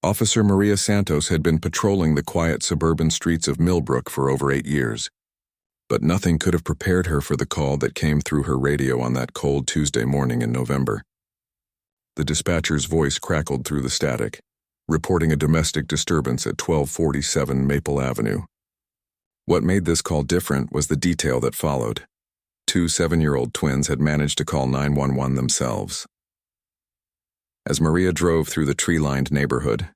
Officer Maria Santos had been patrolling the quiet suburban streets of Millbrook for over 8 years. But nothing could have prepared her for the call that came through her radio on that cold Tuesday morning in November. The dispatcher's voice crackled through the static, reporting a domestic disturbance at 1247 Maple Avenue. What made this call different was the detail that followed. 2 7-year-old twins had managed to call 911 themselves. As Maria drove through the tree-lined neighborhood,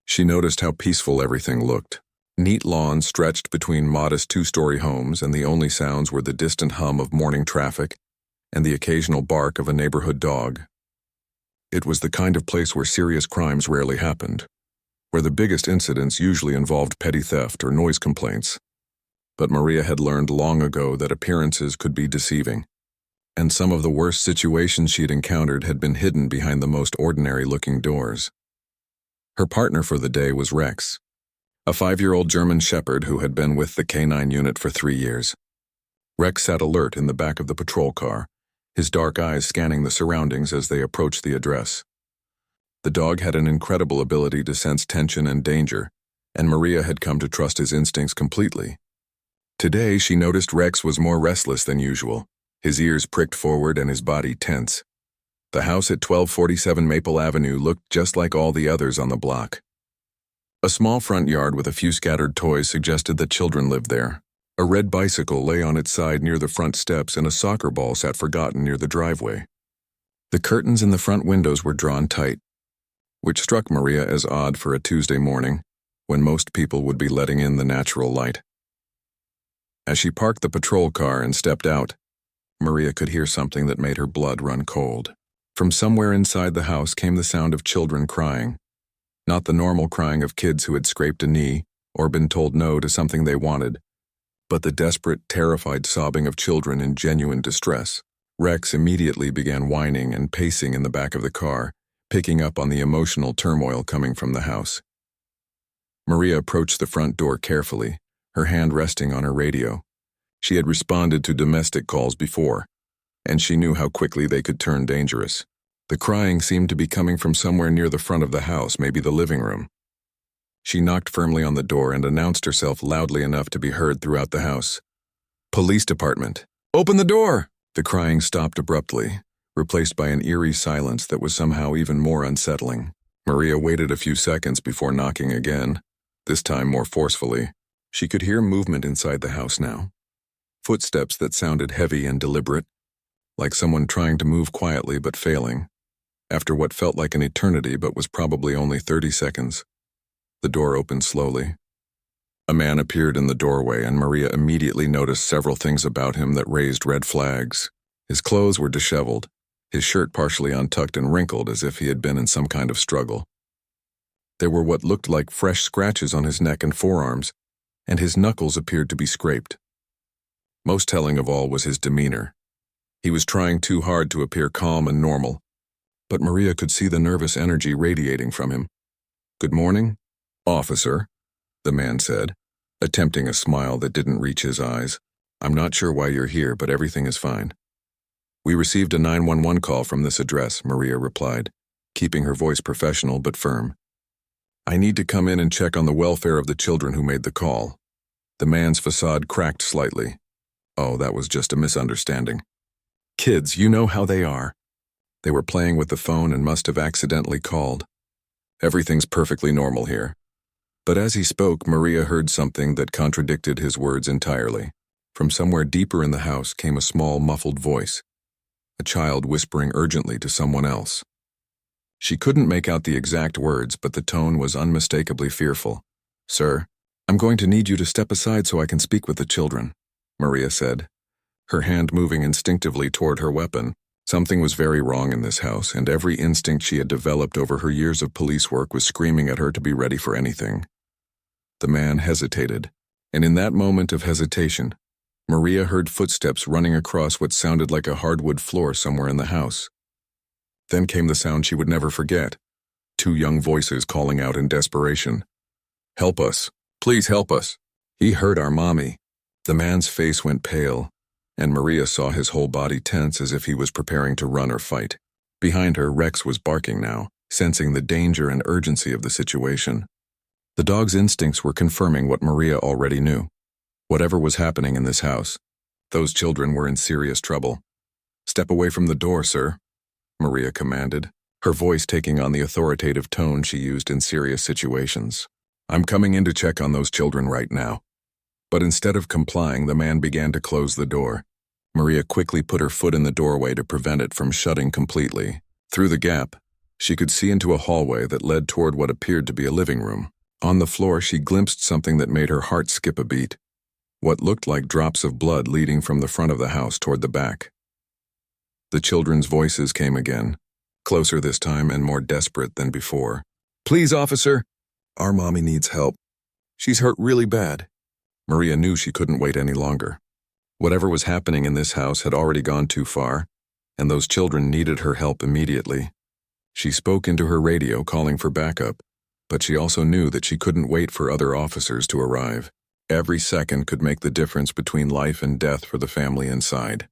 she noticed how peaceful everything looked. Neat lawns stretched between modest 2-story homes, and the only sounds were the distant hum of morning traffic and the occasional bark of a neighborhood dog. It was the kind of place where serious crimes rarely happened, where the biggest incidents usually involved petty theft or noise complaints. But Maria had learned long ago that appearances could be deceiving, and some of the worst situations she'd encountered had been hidden behind the most ordinary-looking doors. Her partner for the day was Rex, a 5-year-old German Shepherd who had been with the K-9 unit for 3 years. Rex sat alert in the back of the patrol car, his dark eyes scanning the surroundings as they approached the address. The dog had an incredible ability to sense tension and danger, and Maria had come to trust his instincts completely. Today, she noticed Rex was more restless than usual, his ears pricked forward and his body tense. The house at 1247 Maple Avenue looked just like all the others on the block. A small front yard with a few scattered toys suggested that children lived there. A red bicycle lay on its side near the front steps, and a soccer ball sat forgotten near the driveway. The curtains in the front windows were drawn tight, which struck Maria as odd for a Tuesday morning, when most people would be letting in the natural light. As she parked the patrol car and stepped out, Maria could hear something that made her blood run cold. From somewhere inside the house came the sound of children crying. Not the normal crying of kids who had scraped a knee or been told no to something they wanted, but the desperate, terrified sobbing of children in genuine distress. Rex immediately began whining and pacing in the back of the car, picking up on the emotional turmoil coming from the house. Maria approached the front door carefully, her hand resting on her radio. She had responded to domestic calls before, and she knew how quickly they could turn dangerous. The crying seemed to be coming from somewhere near the front of the house, maybe the living room. She knocked firmly on the door and announced herself loudly enough to be heard throughout the house. "Police department. Open the door!" The crying stopped abruptly, replaced by an eerie silence that was somehow even more unsettling. Maria waited a few seconds before knocking again, this time more forcefully. She could hear movement inside the house now. Footsteps that sounded heavy and deliberate, like someone trying to move quietly but failing. After what felt like an eternity but was probably only 30 seconds, the door opened slowly. A man appeared in the doorway, and Maria immediately noticed several things about him that raised red flags. His clothes were disheveled, his shirt partially untucked and wrinkled as if he had been in some kind of struggle. There were what looked like fresh scratches on his neck and forearms, and his knuckles appeared to be scraped. Most telling of all was his demeanor. He was trying too hard to appear calm and normal, but Maria could see the nervous energy radiating from him. "Good morning, officer," the man said, attempting a smile that didn't reach his eyes. "I'm not sure why you're here, but everything is fine." "We received a 911 call from this address," Maria replied, keeping her voice professional but firm. "I need to come in and check on the welfare of the children who made the call." The man's facade cracked slightly. "Oh, that was just a misunderstanding. Kids, you know how they are. They were playing with the phone and must have accidentally called. Everything's perfectly normal here." But as he spoke, Maria heard something that contradicted his words entirely. From somewhere deeper in the house came a small, muffled voice, a child whispering urgently to someone else. She couldn't make out the exact words, but the tone was unmistakably fearful. "Sir, I'm going to need you to step aside so I can speak with the children," Maria said, her hand moving instinctively toward her weapon. Something was very wrong in this house, and every instinct she had developed over her years of police work was screaming at her to be ready for anything. The man hesitated, and in that moment of hesitation, Maria heard footsteps running across what sounded like a hardwood floor somewhere in the house. Then came the sound she would never forget, 2 young voices calling out in desperation. "Help us. Please help us. He hurt our mommy." The man's face went pale, and Maria saw his whole body tense as if he was preparing to run or fight. Behind her, Rex was barking now, sensing the danger and urgency of the situation. The dog's instincts were confirming what Maria already knew. Whatever was happening in this house, those children were in serious trouble. "Step away from the door, sir," Maria commanded, her voice taking on the authoritative tone she used in serious situations. "I'm coming in to check on those children right now." But instead of complying, the man began to close the door. Maria quickly put her foot in the doorway to prevent it from shutting completely. Through the gap, she could see into a hallway that led toward what appeared to be a living room. On the floor, she glimpsed something that made her heart skip a beat. What looked like drops of blood leading from the front of the house toward the back. The children's voices came again, closer this time and more desperate than before. "Please, officer, our mommy needs help. She's hurt really bad." Maria knew she couldn't wait any longer. Whatever was happening in this house had already gone too far, and those children needed her help immediately. She spoke into her radio calling for backup, but she also knew that she couldn't wait for other officers to arrive. Every second could make the difference between life and death for the family inside.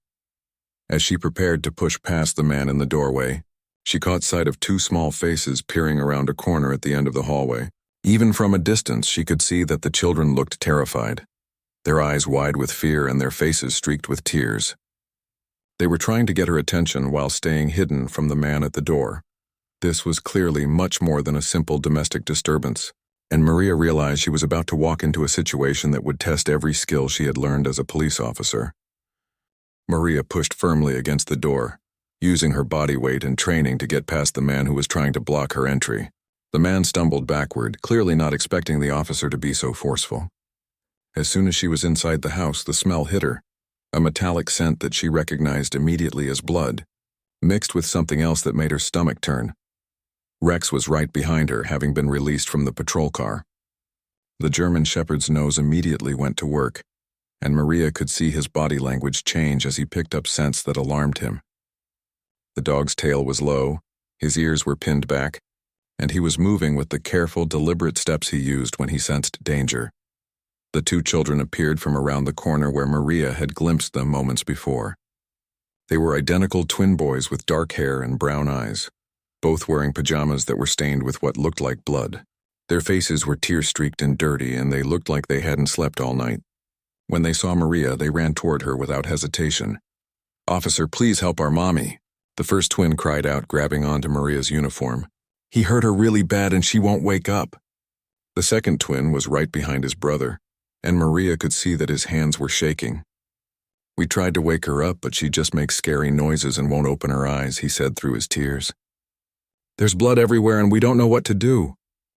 As she prepared to push past the man in the doorway, she caught sight of two small faces peering around a corner at the end of the hallway. Even from a distance, she could see that the children looked terrified, their eyes wide with fear and their faces streaked with tears. They were trying to get her attention while staying hidden from the man at the door. This was clearly much more than a simple domestic disturbance, and Maria realized she was about to walk into a situation that would test every skill she had learned as a police officer. Maria pushed firmly against the door, using her body weight and training to get past the man who was trying to block her entry. The man stumbled backward, clearly not expecting the officer to be so forceful. As soon as she was inside the house, the smell hit her, a metallic scent that she recognized immediately as blood, mixed with something else that made her stomach turn. Rex was right behind her, having been released from the patrol car. The German Shepherd's nose immediately went to work, and Maria could see his body language change as he picked up scents that alarmed him. The dog's tail was low, his ears were pinned back, and he was moving with the careful, deliberate steps he used when he sensed danger. The two children appeared from around the corner where Maria had glimpsed them moments before. They were identical twin boys with dark hair and brown eyes, both wearing pajamas that were stained with what looked like blood. Their faces were tear-streaked and dirty, and they looked like they hadn't slept all night. When they saw Maria, they ran toward her without hesitation. "Officer, please help our mommy," the first twin cried out, grabbing onto Maria's uniform. "He hurt her really bad and she won't wake up." The second twin was right behind his brother, and Maria could see that his hands were shaking. "We tried to wake her up, but she just makes scary noises and won't open her eyes," he said through his tears. "There's blood everywhere and we don't know what to do."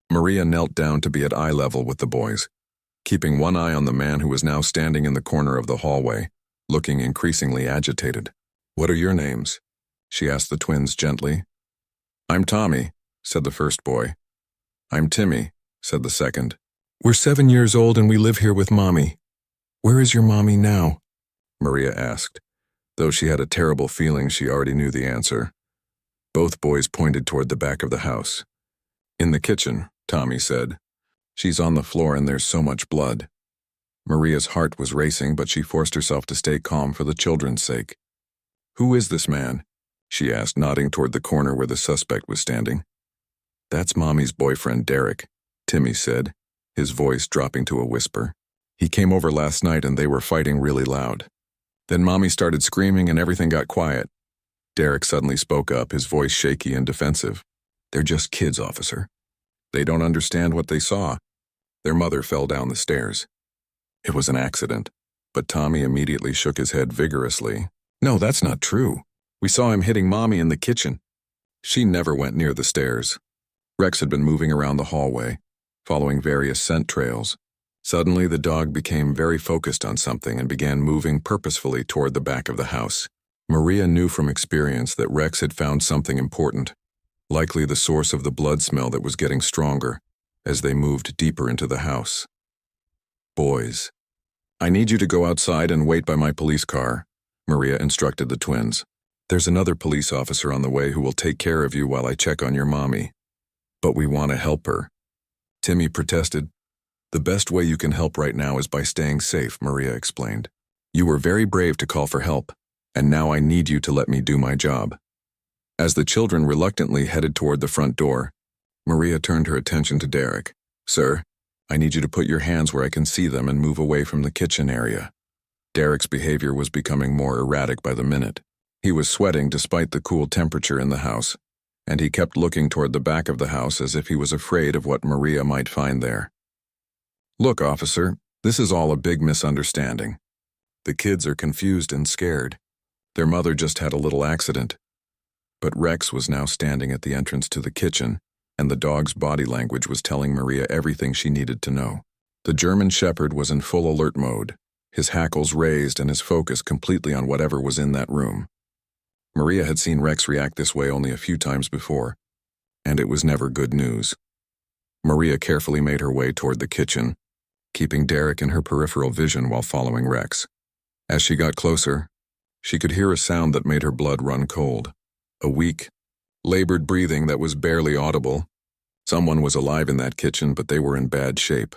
Maria knelt down to be at eye level with the boys, keeping one eye on the man who was now standing in the corner of the hallway, looking increasingly agitated. "What are your names?" she asked the twins gently. "I'm Tommy," said the first boy. "I'm Timmy," said the second. "We're 7 years old and we live here with Mommy. Where is your mommy now?" Maria asked, though she had a terrible feeling she already knew the answer. Both boys pointed toward the back of the house. "In the kitchen," Tommy said. "She's on the floor and there's so much blood." Maria's heart was racing, but she forced herself to stay calm for the children's sake. "Who is this man?" she asked, nodding toward the corner where the suspect was standing. "That's Mommy's boyfriend, Derek," Timmy said, his voice dropping to a whisper. "He came over last night and they were fighting really loud. Then Mommy started screaming and everything got quiet." Derek suddenly spoke up, his voice shaky and defensive. "They're just kids, officer. They don't understand what they saw. Their mother fell down the stairs. It was an accident." But Tommy immediately shook his head vigorously. "No, that's not true. We saw him hitting Mommy in the kitchen. She never went near the stairs." Rex had been moving around the hallway, following various scent trails. Suddenly, the dog became very focused on something and began moving purposefully toward the back of the house. Maria knew from experience that Rex had found something important, likely the source of the blood smell that was getting stronger as they moved deeper into the house. "Boys, I need you to go outside and wait by my police car," Maria instructed the twins. "There's another police officer on the way who will take care of you while I check on your mommy. But we want to help her." Timmy protested. "The best way you can help right now is by staying safe," Maria explained. "You were very brave to call for help, and now I need you to let me do my job." As the children reluctantly headed toward the front door, Maria turned her attention to Derek. "Sir, I need you to put your hands where I can see them and move away from the kitchen area." Derek's behavior was becoming more erratic by the minute. He was sweating despite the cool temperature in the house, and he kept looking toward the back of the house as if he was afraid of what Maria might find there. "Look, officer, this is all a big misunderstanding. The kids are confused and scared. Their mother just had a little accident." But Rex was now standing at the entrance to the kitchen, and the dog's body language was telling Maria everything she needed to know. The German Shepherd was in full alert mode, his hackles raised and his focus completely on whatever was in that room. Maria had seen Rex react this way only a few times before, and it was never good news. Maria carefully made her way toward the kitchen, keeping Derek in her peripheral vision while following Rex. As she got closer, she could hear a sound that made her blood run cold. A weak, labored breathing that was barely audible. Someone was alive in that kitchen, but they were in bad shape.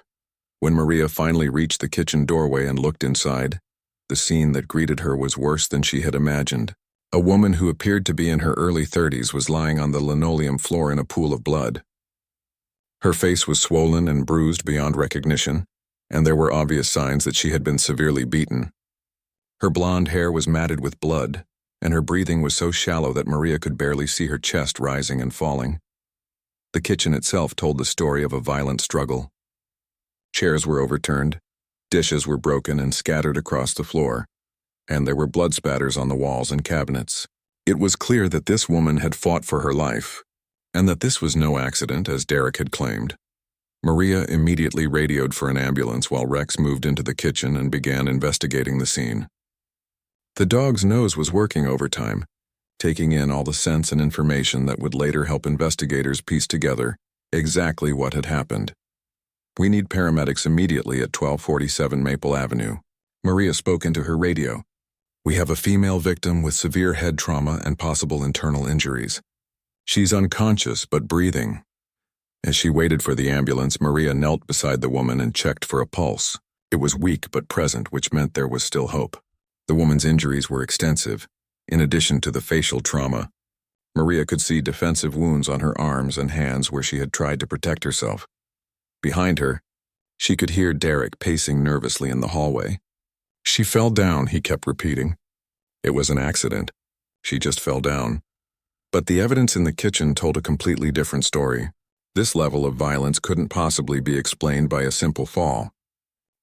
When Maria finally reached the kitchen doorway and looked inside, the scene that greeted her was worse than she had imagined. A woman who appeared to be in her early 30s was lying on the linoleum floor in a pool of blood. Her face was swollen and bruised beyond recognition, and there were obvious signs that she had been severely beaten. Her blonde hair was matted with blood, and her breathing was so shallow that Maria could barely see her chest rising and falling. The kitchen itself told the story of a violent struggle. Chairs were overturned, dishes were broken and scattered across the floor, and there were blood spatters on the walls and cabinets. It was clear that this woman had fought for her life, and that this was no accident, as Derek had claimed. Maria immediately radioed for an ambulance while Rex moved into the kitchen and began investigating the scene. The dog's nose was working overtime, taking in all the scents and information that would later help investigators piece together exactly what had happened. "We need paramedics immediately at 1247 Maple Avenue." Maria spoke into her radio. "We have a female victim with severe head trauma and possible internal injuries. She's unconscious but breathing." As she waited for the ambulance, Maria knelt beside the woman and checked for a pulse. It was weak but present, which meant there was still hope. The woman's injuries were extensive. In addition to the facial trauma, Maria could see defensive wounds on her arms and hands where she had tried to protect herself. Behind her, she could hear Derek pacing nervously in the hallway. "She fell down," he kept repeating. It was an accident. She just fell down. But the evidence in the kitchen told a completely different story. This level of violence couldn't possibly be explained by a simple fall.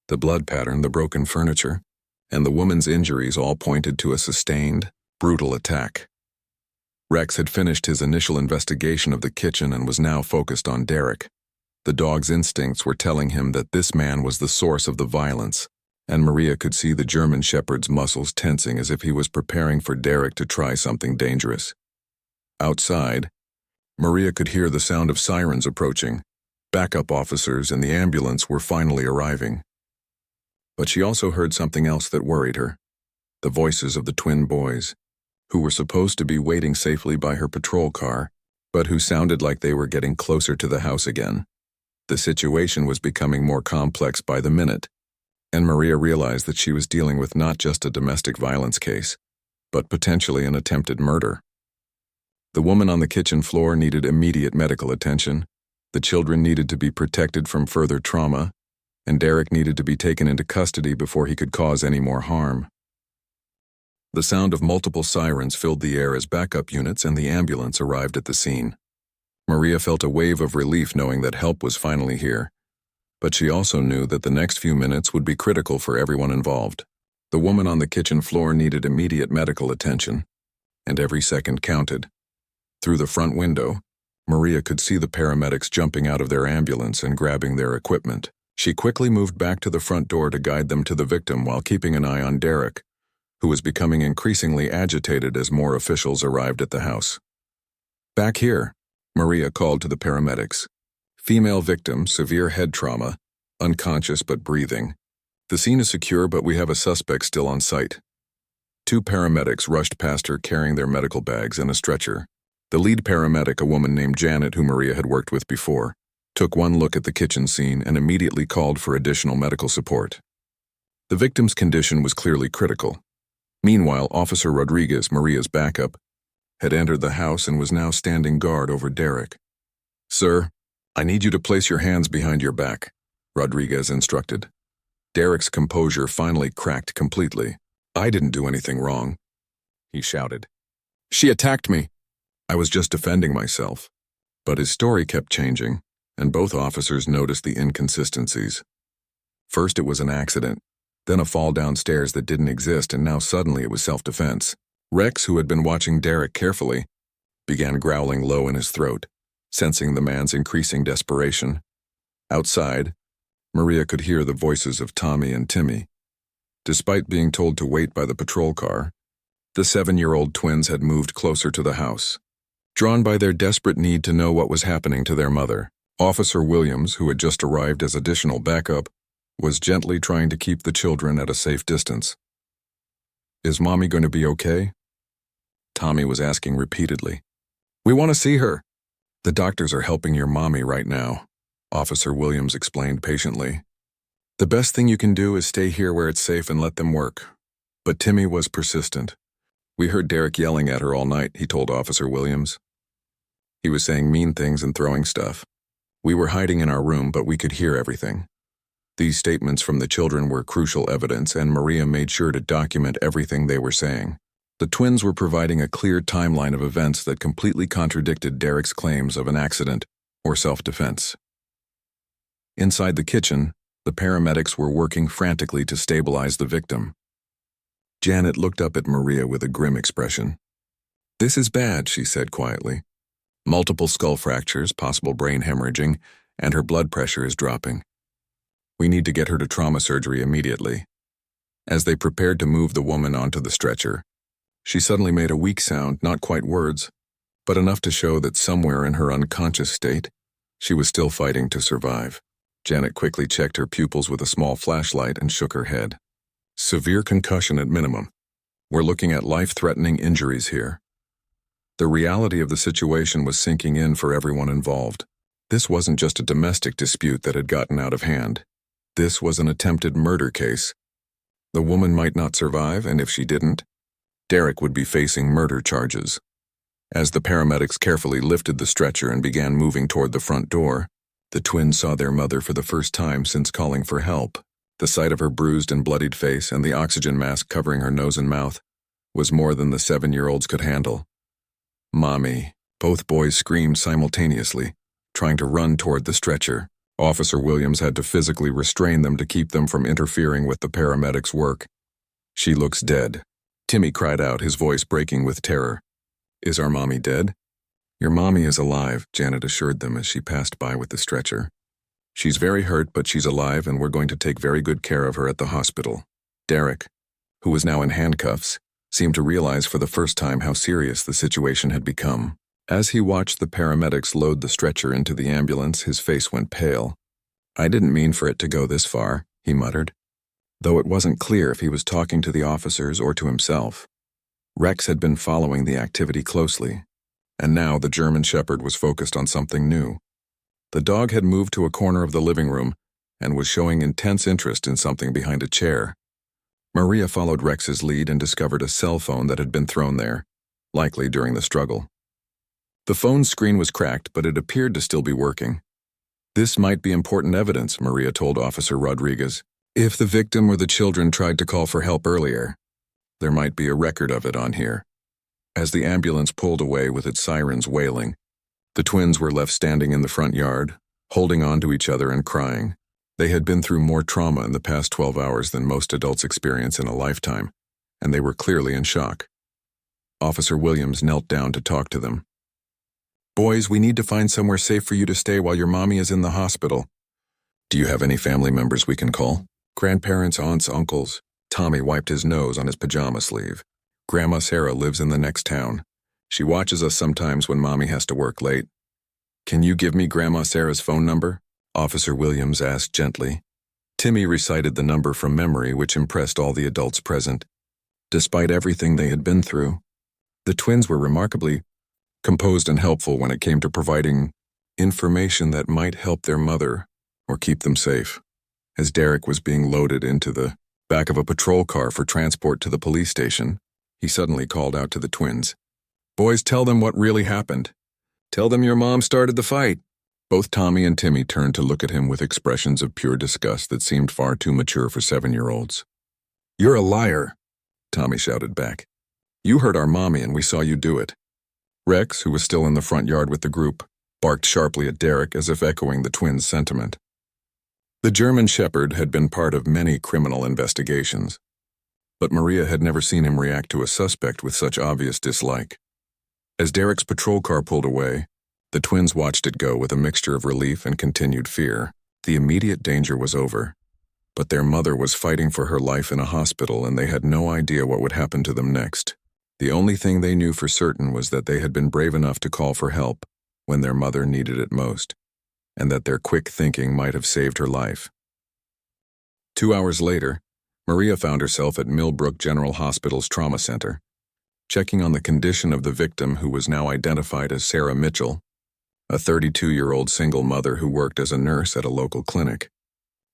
The blood pattern, the broken furniture, and the woman's injuries all pointed to a sustained, brutal attack. Rex had finished his initial investigation of the kitchen and was now focused on Derek. The dog's instincts were telling him that this man was the source of the violence, and Maria could see the German Shepherd's muscles tensing as if he was preparing for Derek to try something dangerous. Outside, Maria could hear the sound of sirens approaching. Backup officers and the ambulance were finally arriving. But she also heard something else that worried her: the voices of the twin boys, who were supposed to be waiting safely by her patrol car, but who sounded like they were getting closer to the house again. The situation was becoming more complex by the minute, and Maria realized that she was dealing with not just a domestic violence case, but potentially an attempted murder. The woman on the kitchen floor needed immediate medical attention, the children needed to be protected from further trauma, and Derek needed to be taken into custody before he could cause any more harm. The sound of multiple sirens filled the air as backup units and the ambulance arrived at the scene. Maria felt a wave of relief knowing that help was finally here, but she also knew that the next few minutes would be critical for everyone involved. The woman on the kitchen floor needed immediate medical attention, and every second counted. Through the front window, Maria could see the paramedics jumping out of their ambulance and grabbing their equipment. She quickly moved back to the front door to guide them to the victim while keeping an eye on Derek, who was becoming increasingly agitated as more officials arrived at the house. "Back here," Maria called to the paramedics. "Female victim, severe head trauma, unconscious but breathing. The scene is secure, but we have a suspect still on site." Two paramedics rushed past her carrying their medical bags and a stretcher. The lead paramedic, a woman named Janet who Maria had worked with before, took one look at the kitchen scene and immediately called for additional medical support. The victim's condition was clearly critical. Meanwhile, Officer Rodriguez, Maria's backup, had entered the house and was now standing guard over Derek. "Sir, I need you to place your hands behind your back," Rodriguez instructed. Derek's composure finally cracked completely. "I didn't do anything wrong," he shouted. "She attacked me. I was just defending myself." But his story kept changing, and both officers noticed the inconsistencies. First it was an accident, then a fall downstairs that didn't exist, and now suddenly it was self-defense. Rex, who had been watching Derek carefully, began growling low in his throat, sensing the man's increasing desperation. Outside, Maria could hear the voices of Tommy and Timmy. Despite being told to wait by the patrol car, the 7-year-old twins had moved closer to the house. Drawn by their desperate need to know what was happening to their mother, Officer Williams, who had just arrived as additional backup, was gently trying to keep the children at a safe distance. "Is Mommy going to be okay?" Tommy was asking repeatedly. "We want to see her." "The doctors are helping your mommy right now," Officer Williams explained patiently. "The best thing you can do is stay here where it's safe and let them work." But Timmy was persistent. "We heard Derek yelling at her all night," he told Officer Williams. "He was saying mean things and throwing stuff. We were hiding in our room, but we could hear everything." These statements from the children were crucial evidence, and Maria made sure to document everything they were saying. The twins were providing a clear timeline of events that completely contradicted Derek's claims of an accident or self-defense. Inside the kitchen, the paramedics were working frantically to stabilize the victim. Janet looked up at Maria with a grim expression. "This is bad," she said quietly. "Multiple skull fractures, possible brain hemorrhaging, and her blood pressure is dropping. We need to get her to trauma surgery immediately." As they prepared to move the woman onto the stretcher, she suddenly made a weak sound, not quite words, but enough to show that somewhere in her unconscious state, she was still fighting to survive. Janet quickly checked her pupils with a small flashlight and shook her head. "Severe concussion at minimum. We're looking at life-threatening injuries here." The reality of the situation was sinking in for everyone involved. This wasn't just a domestic dispute that had gotten out of hand. This was an attempted murder case. The woman might not survive, and if she didn't, Derek would be facing murder charges. As the paramedics carefully lifted the stretcher and began moving toward the front door, the twins saw their mother for the first time since calling for help. The sight of her bruised and bloodied face and the oxygen mask covering her nose and mouth was more than the 7-year-olds could handle. "Mommy!" Both boys screamed simultaneously, trying to run toward the stretcher. Officer Williams had to physically restrain them to keep them from interfering with the paramedics' work. "She looks dead," Timmy cried out, his voice breaking with terror. "Is our mommy dead?" "Your mommy is alive," Janet assured them as she passed by with the stretcher. "She's very hurt, but she's alive, and we're going to take very good care of her at the hospital." Derek, who was now in handcuffs, seemed to realize for the first time how serious the situation had become. As he watched the paramedics load the stretcher into the ambulance, his face went pale. "I didn't mean for it to go this far," he muttered, though it wasn't clear if he was talking to the officers or to himself. Rex had been following the activity closely, and now the German Shepherd was focused on something new. The dog had moved to a corner of the living room and was showing intense interest in something behind a chair. Maria followed Rex's lead and discovered a cell phone that had been thrown there, likely during the struggle. The phone's screen was cracked, but it appeared to still be working. "This might be important evidence," Maria told Officer Rodriguez. "If the victim or the children tried to call for help earlier, there might be a record of it on here." As the ambulance pulled away with its sirens wailing, the twins were left standing in the front yard, holding on to each other and crying. They had been through more trauma in the past 12 hours than most adults experience in a lifetime, and they were clearly in shock. Officer Williams knelt down to talk to them. "Boys, we need to find somewhere safe for you to stay while your mommy is in the hospital. Do you have any family members we can call?" "Grandparents, aunts, uncles." Tommy wiped his nose on his pajama sleeve. "Grandma Sarah lives in the next town. She watches us sometimes when Mommy has to work late." "Can you give me Grandma Sarah's phone number?" Officer Williams asked gently. Timmy recited the number from memory, which impressed all the adults present. Despite everything they had been through, the twins were remarkably composed and helpful when it came to providing information that might help their mother or keep them safe. As Derek was being loaded into the back of a patrol car for transport to the police station, he suddenly called out to the twins. Boys, tell them what really happened. Tell them your mom started the fight." Both Tommy and Timmy turned to look at him with expressions of pure disgust that seemed far too mature for 7-year-olds. "You're a liar," Tommy shouted back. "You hurt our mommy and we saw you do it." Rex, who was still in the front yard with the group, barked sharply at Derek as if echoing the twins' sentiment. The German Shepherd had been part of many criminal investigations, but Maria had never seen him react to a suspect with such obvious dislike. As Derek's patrol car pulled away, the twins watched it go with a mixture of relief and continued fear. The immediate danger was over, but their mother was fighting for her life in a hospital and they had no idea what would happen to them next. The only thing they knew for certain was that they had been brave enough to call for help when their mother needed it most, and that their quick thinking might have saved her life. 2 hours later, Maria found herself at Millbrook General Hospital's trauma center, checking on the condition of the victim, who was now identified as Sarah Mitchell, a 32-year-old single mother who worked as a nurse at a local clinic.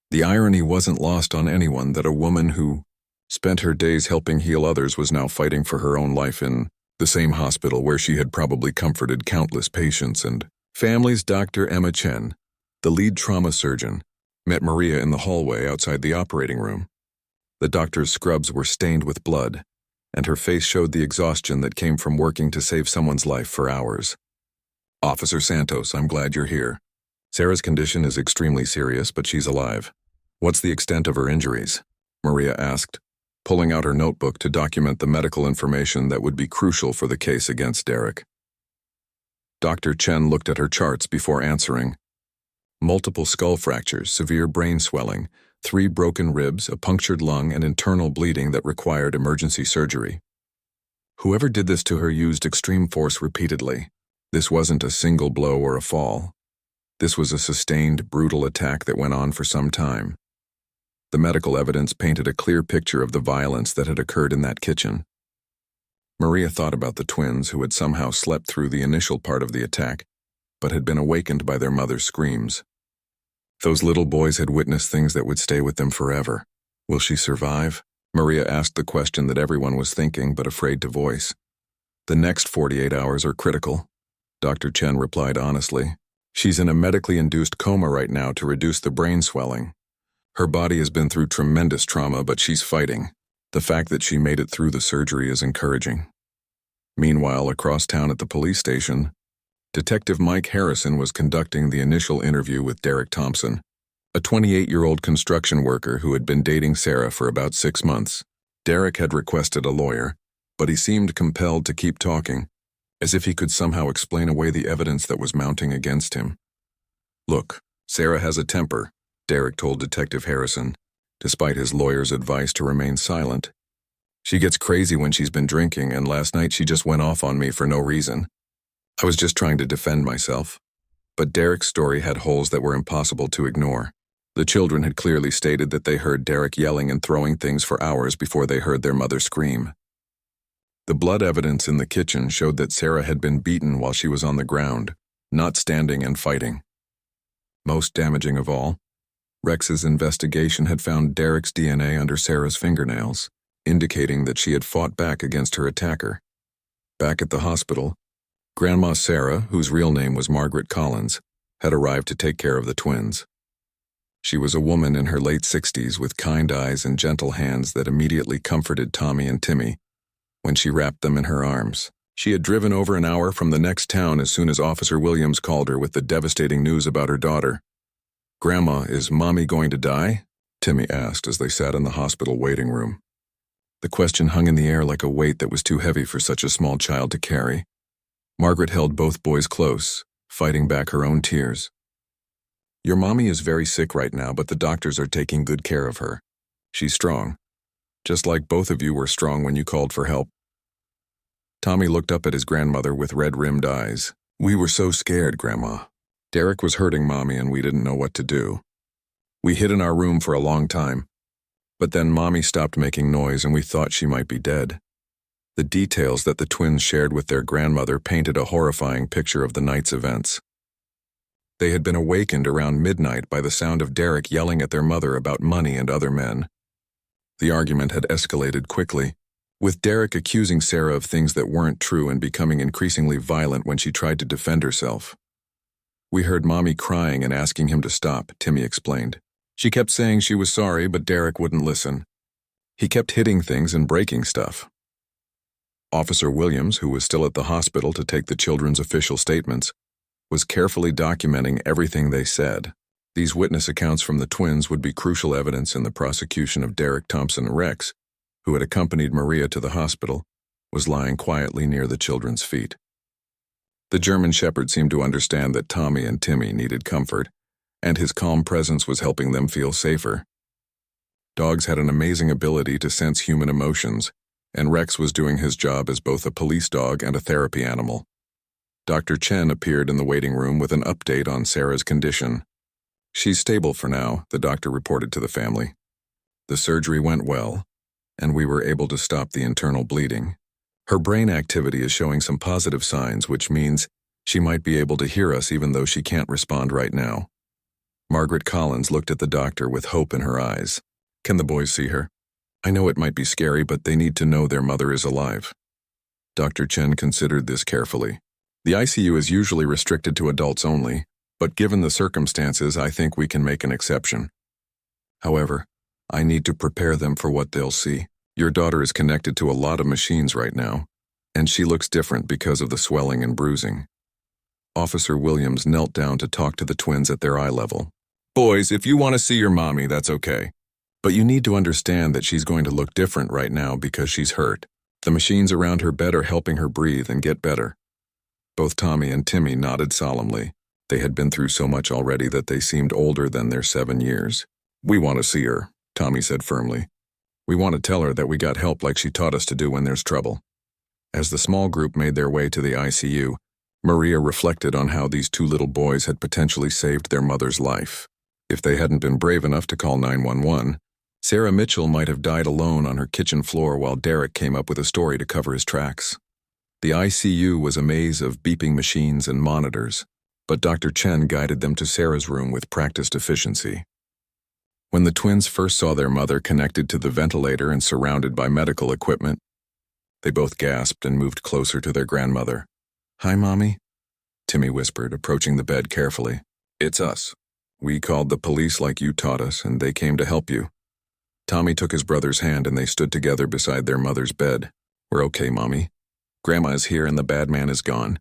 The irony wasn't lost on anyone that a woman who spent her days helping heal others was now fighting for her own life in the same hospital where she had probably comforted countless patients and families. Dr. Emma Chen, the lead trauma surgeon, met Maria in the hallway outside the operating room. The doctor's scrubs were stained with blood, and her face showed the exhaustion that came from working to save someone's life for hours. "Officer Santos, I'm glad you're here. Sarah's condition is extremely serious, but she's alive. What's the extent of her injuries?" Maria asked, pulling out her notebook to document the medical information that would be crucial for the case against Derek. Dr. Chen looked at her charts before answering. Multiple skull fractures, severe brain swelling, 3 broken ribs, a punctured lung, and internal bleeding that required emergency surgery. Whoever did this to her used extreme force repeatedly. This wasn't a single blow or a fall. This was a sustained, brutal attack that went on for some time. The medical evidence painted a clear picture of the violence that had occurred in that kitchen. Maria thought about the twins who had somehow slept through the initial part of the attack, but had been awakened by their mother's screams. Those little boys had witnessed things that would stay with them forever. Will she survive? Maria asked the question that everyone was thinking but afraid to voice. "The next 48 hours are critical," Dr. Chen replied honestly. "She's in a medically induced coma right now to reduce the brain swelling. Her body has been through tremendous trauma, but she's fighting. The fact that she made it through the surgery is encouraging." Meanwhile, across town at the police station, Detective Mike Harrison was conducting the initial interview with Derek Thompson, a 28-year-old construction worker who had been dating Sarah for about 6 months. Derek had requested a lawyer, but he seemed compelled to keep talking, as if he could somehow explain away the evidence that was mounting against him. "Look, Sarah has a temper," Derek told Detective Harrison, despite his lawyer's advice to remain silent. "She gets crazy when she's been drinking, and last night she just went off on me for no reason. I was just trying to defend myself." But Derek's story had holes that were impossible to ignore. The children had clearly stated that they heard Derek yelling and throwing things for hours before they heard their mother scream. The blood evidence in the kitchen showed that Sarah had been beaten while she was on the ground, not standing and fighting. Most damaging of all, Rex's investigation had found Derek's DNA under Sarah's fingernails, indicating that she had fought back against her attacker. Back at the hospital, Grandma Sarah, whose real name was Margaret Collins, had arrived to take care of the twins. She was a woman in her late 60s with kind eyes and gentle hands that immediately comforted Tommy and Timmy when she wrapped them in her arms. She had driven over an hour from the next town as soon as Officer Williams called her with the devastating news about her daughter. "Grandma, is Mommy going to die?" Timmy asked as they sat in the hospital waiting room. The question hung in the air like a weight that was too heavy for such a small child to carry. Margaret held both boys close, fighting back her own tears. "Your mommy is very sick right now, but the doctors are taking good care of her. She's strong. Just like both of you were strong when you called for help." Tommy looked up at his grandmother with red-rimmed eyes. "We were so scared, Grandma. Derek was hurting Mommy and we didn't know what to do. We hid in our room for a long time, but then Mommy stopped making noise and we thought she might be dead." The details that the twins shared with their grandmother painted a horrifying picture of the night's events. They had been awakened around midnight by the sound of Derek yelling at their mother about money and other men. The argument had escalated quickly, with Derek accusing Sarah of things that weren't true and becoming increasingly violent when she tried to defend herself. "We heard Mommy crying and asking him to stop," Timmy explained. "She kept saying she was sorry, but Derek wouldn't listen. He kept hitting things and breaking stuff." Officer Williams, who was still at the hospital to take the children's official statements, was carefully documenting everything they said. These witness accounts from the twins would be crucial evidence in the prosecution of Derek Thompson. Rex, who had accompanied Maria to the hospital, was lying quietly near the children's feet. The German Shepherd seemed to understand that Tommy and Timmy needed comfort, and his calm presence was helping them feel safer. Dogs had an amazing ability to sense human emotions, and Rex was doing his job as both a police dog and a therapy animal. Dr. Chen appeared in the waiting room with an update on Sarah's condition. "She's stable for now," the doctor reported to the family. "The surgery went well, and we were able to stop the internal bleeding. Her brain activity is showing some positive signs, which means she might be able to hear us even though she can't respond right now." Margaret Collins looked at the doctor with hope in her eyes. "Can the boys see her? I know it might be scary, but they need to know their mother is alive." Dr. Chen considered this carefully. "The ICU is usually restricted to adults only, but given the circumstances, I think we can make an exception. However, I need to prepare them for what they'll see. Your daughter is connected to a lot of machines right now, and she looks different because of the swelling and bruising." Officer Williams knelt down to talk to the twins at their eye level. "Boys, if you want to see your mommy, that's okay. But you need to understand that she's going to look different right now because she's hurt. The machines around her bed are helping her breathe and get better." Both Tommy and Timmy nodded solemnly. They had been through so much already that they seemed older than their 7 years. "We want to see her," Tommy said firmly. "We want to tell her that we got help like she taught us to do when there's trouble." As the small group made their way to the ICU, Maria reflected on how these two little boys had potentially saved their mother's life. If they hadn't been brave enough to call 911, Sarah Mitchell might have died alone on her kitchen floor while Derek came up with a story to cover his tracks. The ICU was a maze of beeping machines and monitors, but Dr. Chen guided them to Sarah's room with practiced efficiency. When the twins first saw their mother connected to the ventilator and surrounded by medical equipment, they both gasped and moved closer to their grandmother. "Hi, Mommy," Timmy whispered, approaching the bed carefully. "It's us. We called the police like you taught us, and they came to help you." Tommy took his brother's hand and they stood together beside their mother's bed. "We're okay, Mommy. Grandma is here and the bad man is gone.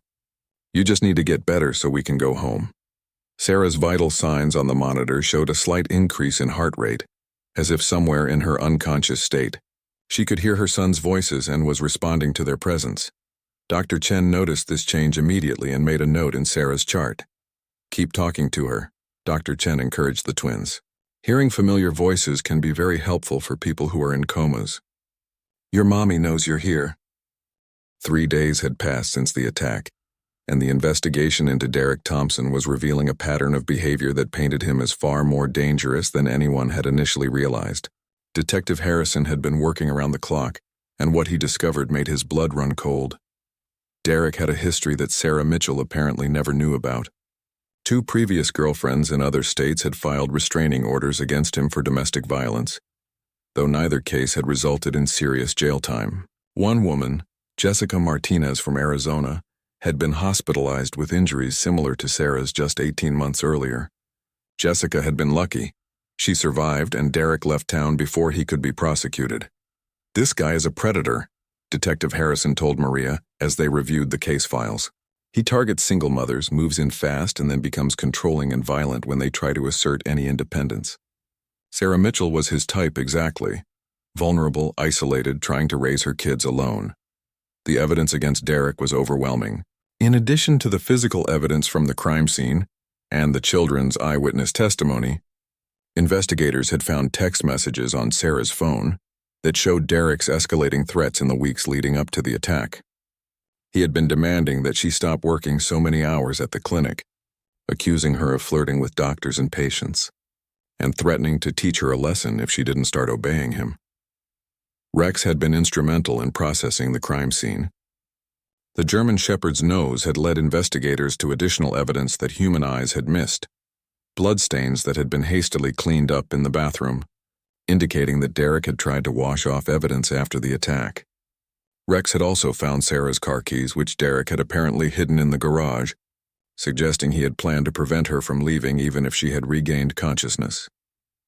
You just need to get better so we can go home." Sarah's vital signs on the monitor showed a slight increase in heart rate, as if somewhere in her unconscious state, she could hear her son's voices and was responding to their presence. Dr. Chen noticed this change immediately and made a note in Sarah's chart. "Keep talking to her," Dr. Chen encouraged the twins. "Hearing familiar voices can be very helpful for people who are in comas. Your mommy knows you're here." 3 days had passed since the attack, and the investigation into Derek Thompson was revealing a pattern of behavior that painted him as far more dangerous than anyone had initially realized. Detective Harrison had been working around the clock, and what he discovered made his blood run cold. Derek had a history that Sarah Mitchell apparently never knew about. 2 previous girlfriends in other states had filed restraining orders against him for domestic violence, though neither case had resulted in serious jail time. One woman, Jessica Martinez from Arizona, had been hospitalized with injuries similar to Sarah's just 18 months earlier. Jessica had been lucky. She survived, and Derek left town before he could be prosecuted. "This guy is a predator," Detective Harrison told Maria as they reviewed the case files. "He targets single mothers, moves in fast, and then becomes controlling and violent when they try to assert any independence. Sarah Mitchell was his type exactly. Vulnerable, isolated, trying to raise her kids alone." The evidence against Derek was overwhelming. In addition to the physical evidence from the crime scene and the children's eyewitness testimony, investigators had found text messages on Sarah's phone that showed Derek's escalating threats in the weeks leading up to the attack. He had been demanding that she stop working so many hours at the clinic, accusing her of flirting with doctors and patients, and threatening to teach her a lesson if she didn't start obeying him. Rex had been instrumental in processing the crime scene. The German Shepherd's nose had led investigators to additional evidence that human eyes had missed, bloodstains that had been hastily cleaned up in the bathroom, indicating that Derek had tried to wash off evidence after the attack. Rex had also found Sarah's car keys, which Derek had apparently hidden in the garage, suggesting he had planned to prevent her from leaving even if she had regained consciousness.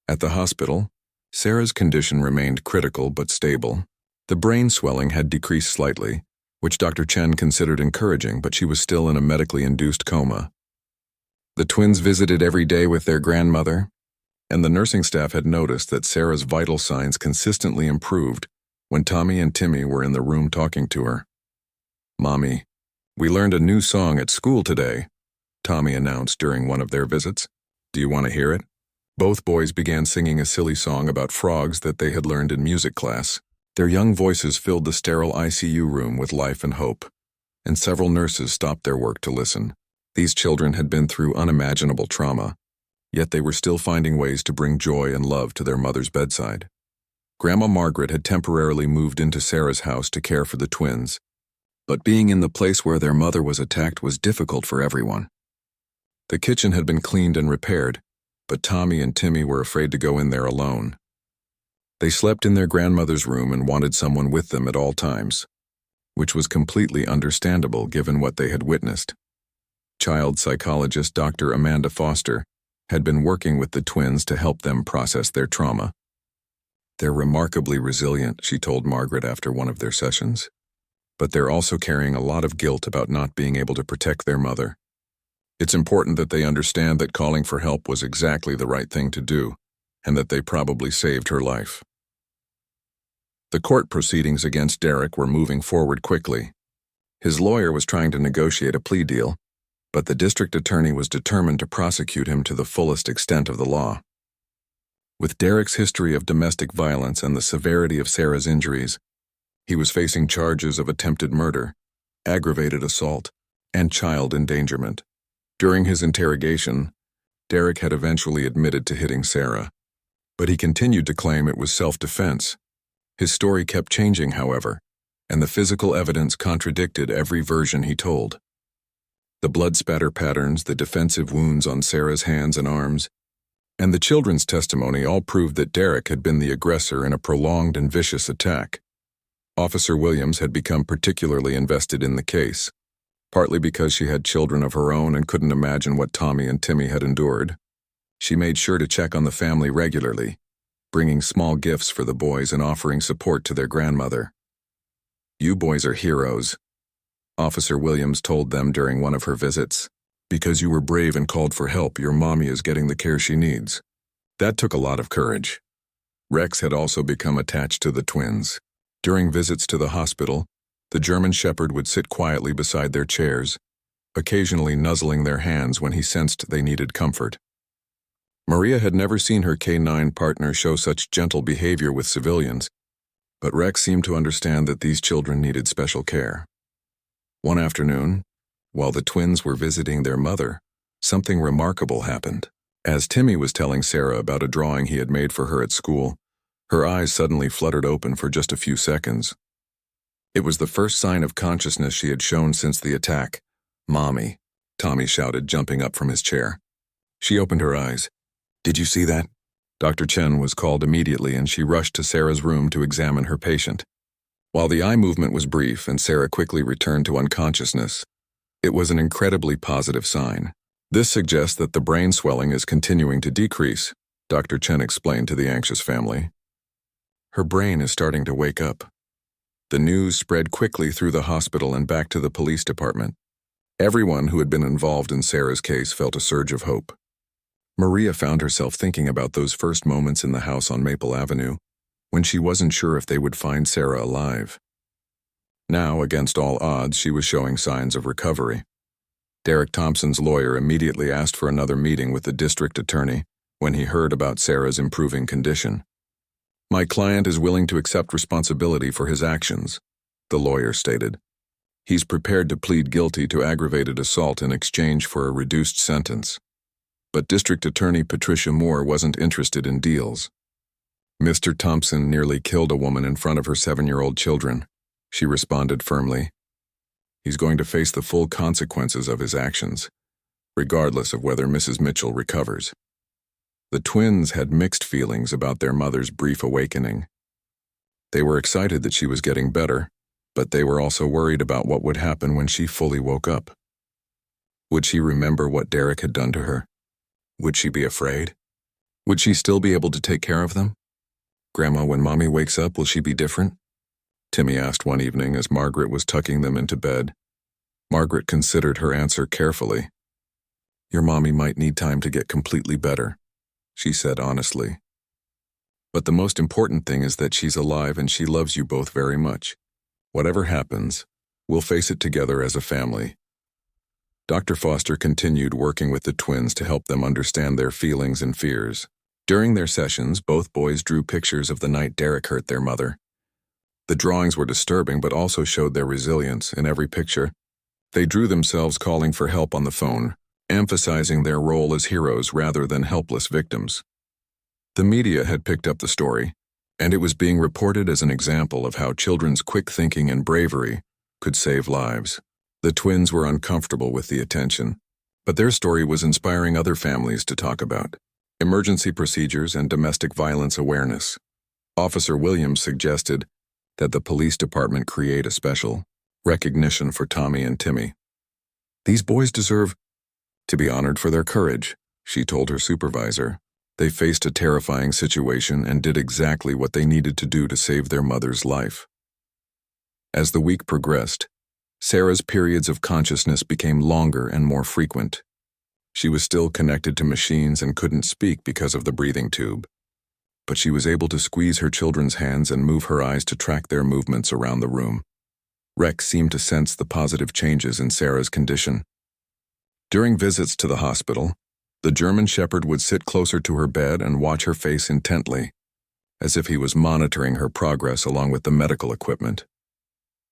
At the hospital, Sarah's condition remained critical but stable. The brain swelling had decreased slightly, which Dr. Chen considered encouraging, but she was still in a medically induced coma. The twins visited every day with their grandmother, and the nursing staff had noticed that Sarah's vital signs consistently improved when Tommy and Timmy were in the room talking to her. "Mommy, we learned a new song at school today," Tommy announced during one of their visits. "Do you want to hear it?" Both boys began singing a silly song about frogs that they had learned in music class. Their young voices filled the sterile ICU room with life and hope, and several nurses stopped their work to listen. These children had been through unimaginable trauma, yet they were still finding ways to bring joy and love to their mother's bedside. Grandma Margaret had temporarily moved into Sarah's house to care for the twins, but being in the place where their mother was attacked was difficult for everyone. The kitchen had been cleaned and repaired, but Tommy and Timmy were afraid to go in there alone. They slept in their grandmother's room and wanted someone with them at all times, which was completely understandable given what they had witnessed. Child psychologist Dr. Amanda Foster had been working with the twins to help them process their trauma. "They're remarkably resilient," she told Margaret after one of their sessions, "but they're also carrying a lot of guilt about not being able to protect their mother. It's important that they understand that calling for help was exactly the right thing to do, and that they probably saved her life." The court proceedings against Derek were moving forward quickly. His lawyer was trying to negotiate a plea deal, but the district attorney was determined to prosecute him to the fullest extent of the law. With Derek's history of domestic violence and the severity of Sarah's injuries, he was facing charges of attempted murder, aggravated assault, and child endangerment. During his interrogation, Derek had eventually admitted to hitting Sarah, but he continued to claim it was self-defense. His story kept changing, however, and the physical evidence contradicted every version he told. The blood spatter patterns, the defensive wounds on Sarah's hands and arms, and the children's testimony all proved that Derek had been the aggressor in a prolonged and vicious attack. Officer Williams had become particularly invested in the case, partly because she had children of her own and couldn't imagine what Tommy and Timmy had endured. She made sure to check on the family regularly, bringing small gifts for the boys and offering support to their grandmother. "You boys are heroes," Officer Williams told them during one of her visits. "Because you were brave and called for help, your mommy is getting the care she needs." That took a lot of courage. Rex had also become attached to the twins. During visits to the hospital, the German Shepherd would sit quietly beside their chairs, occasionally nuzzling their hands when he sensed they needed comfort. Maria had never seen her K9 partner show such gentle behavior with civilians, but Rex seemed to understand that these children needed special care. One afternoon, while the twins were visiting their mother, something remarkable happened. As Timmy was telling Sarah about a drawing he had made for her at school, her eyes suddenly fluttered open for just a few seconds. It was the first sign of consciousness she had shown since the attack. "Mommy," Tommy shouted, jumping up from his chair. She opened her eyes. "Did you see that?" Dr. Chen was called immediately, and she rushed to Sarah's room to examine her patient. While the eye movement was brief and Sarah quickly returned to unconsciousness, it was an incredibly positive sign. "This suggests that the brain swelling is continuing to decrease," Dr. Chen explained to the anxious family. "Her brain is starting to wake up." The news spread quickly through the hospital and back to the police department. Everyone who had been involved in Sarah's case felt a surge of hope. Maria found herself thinking about those first moments in the house on Maple Avenue, when she wasn't sure if they would find Sarah alive. Now, against all odds, she was showing signs of recovery. Derek Thompson's lawyer immediately asked for another meeting with the district attorney when he heard about Sarah's improving condition. "My client is willing to accept responsibility for his actions," the lawyer stated. "He's prepared to plead guilty to aggravated assault in exchange for a reduced sentence." But District Attorney Patricia Moore wasn't interested in deals. "Mr. Thompson nearly killed a woman in front of her 7-year-old children," she responded firmly. "He's going to face the full consequences of his actions, regardless of whether Mrs. Mitchell recovers." The twins had mixed feelings about their mother's brief awakening. They were excited that she was getting better, But they were also worried about what would happen when she fully woke up. Would she remember what Derek had done to her? Would she be afraid? Would she still be able to take care of them? Grandma, when Mommy wakes up, will she be different? Timmy asked one evening as Margaret was tucking them into bed. Margaret considered her answer carefully. Your Mommy might need time to get completely better, she said honestly. But the most important thing is that she's alive and she loves you both very much. Whatever happens, we'll face it together as a family. Dr. Foster continued working with the twins to help them understand their feelings and fears. During their sessions, both boys drew pictures of the night Derek hurt their mother. The drawings were disturbing but also showed their resilience. In every picture, they drew themselves calling for help on the phone, emphasizing their role as heroes rather than helpless victims. The media had picked up the story, and it was being reported as an example of how children's quick thinking and bravery could save lives. The twins were uncomfortable with the attention, but their story was inspiring other families to talk about emergency procedures and domestic violence awareness. Officer Williams suggested that the police department create a special recognition for Tommy and Timmy. These boys deserve to be honored for their courage, she told her supervisor. They faced a terrifying situation and did exactly what they needed to do to save their mother's life. As the week progressed, Sarah's periods of consciousness became longer and more frequent. She was still connected to machines and couldn't speak because of the breathing tube, but she was able to squeeze her children's hands and move her eyes to track their movements around the room. Rex seemed to sense the positive changes in Sarah's condition. During visits to the hospital, the German Shepherd would sit closer to her bed and watch her face intently, as if he was monitoring her progress along with the medical equipment.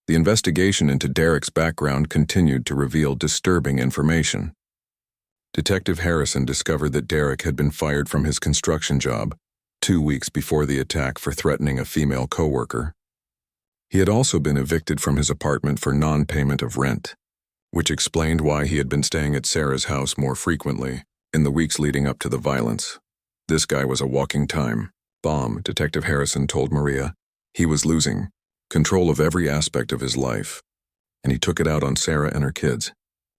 The investigation into Derek's background continued to reveal disturbing information. Detective Harrison discovered that Derek had been fired from his construction job 2 weeks before the attack for threatening a female coworker. He had also been evicted from his apartment for non-payment of rent, which explained why he had been staying at Sarah's house more frequently in the weeks leading up to the violence. This guy was a walking time bomb, Detective Harrison told Maria. He was losing control of every aspect of his life, and he took it out on Sarah and her kids.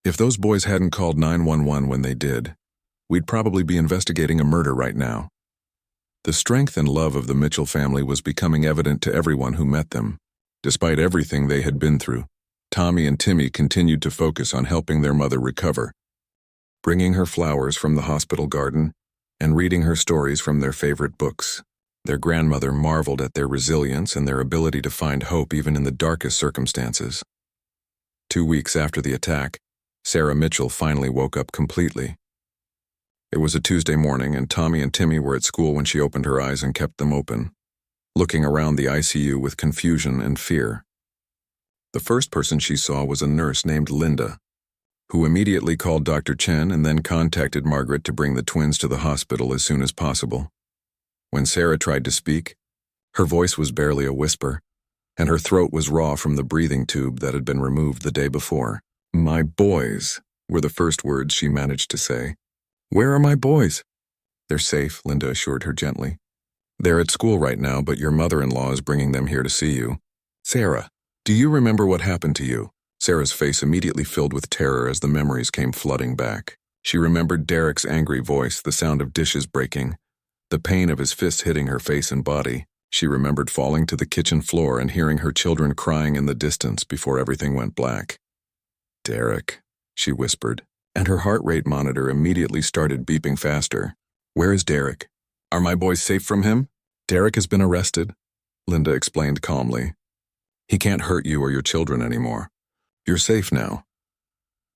If those boys hadn't called 911 when they did, we'd probably be investigating a murder right now. The strength and love of the Mitchell family was becoming evident to everyone who met them. Despite everything they had been through, Tommy and Timmy continued to focus on helping their mother recover, bringing her flowers from the hospital garden and reading her stories from their favorite books. Their grandmother marveled at their resilience and their ability to find hope even in the darkest circumstances. 2 weeks after the attack, Sarah Mitchell finally woke up completely. It was a Tuesday morning, and Tommy and Timmy were at school when she opened her eyes and kept them open, looking around the ICU with confusion and fear. The first person she saw was a nurse named Linda, who immediately called Dr. Chen and then contacted Margaret to bring the twins to the hospital as soon as possible. When Sarah tried to speak, her voice was barely a whisper, and her throat was raw from the breathing tube that had been removed the day before. "My boys," were the first words she managed to say. "Where are my boys?" "They're safe," Linda assured her gently. "They're at school right now, but your mother-in-law is bringing them here to see you." "Sarah, do you remember what happened to you?" Sarah's face immediately filled with terror as the memories came flooding back. She remembered Derek's angry voice, the sound of dishes breaking, the pain of his fists hitting her face and body. She remembered falling to the kitchen floor and hearing her children crying in the distance before everything went black. "Derek," she whispered, and her heart rate monitor immediately started beeping faster. "Where is Derek? Are my boys safe from him?" "Derek has been arrested," Linda explained calmly. "He can't hurt you or your children anymore. You're safe now."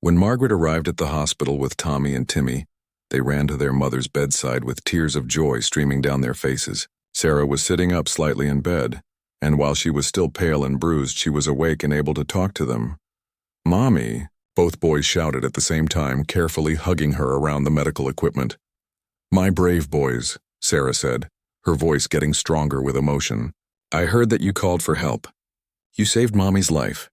When Margaret arrived at the hospital with Tommy and Timmy, they ran to their mother's bedside with tears of joy streaming down their faces. Sarah was sitting up slightly in bed, and while she was still pale and bruised, she was awake and able to talk to them. "Mommy," both boys shouted at the same time, carefully hugging her around the medical equipment. "My brave boys," Sarah said, her voice getting stronger with emotion. "I heard that you called for help. You saved Mommy's life."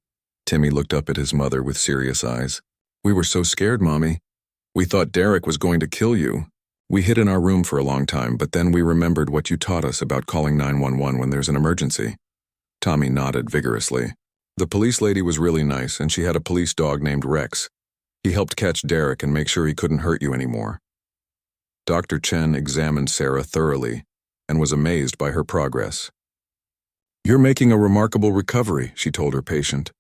Timmy looked up at his mother with serious eyes. "We were so scared, Mommy. We thought Derek was going to kill you. We hid in our room for a long time, but then we remembered what you taught us about calling 911 when there's an emergency." Tommy nodded vigorously. The police lady was really nice, and she had a police dog named Rex. He helped catch Derek and make sure he couldn't hurt you anymore. Dr. Chen examined Sarah thoroughly and was amazed by her progress. "You're making a remarkable recovery," she told her patient.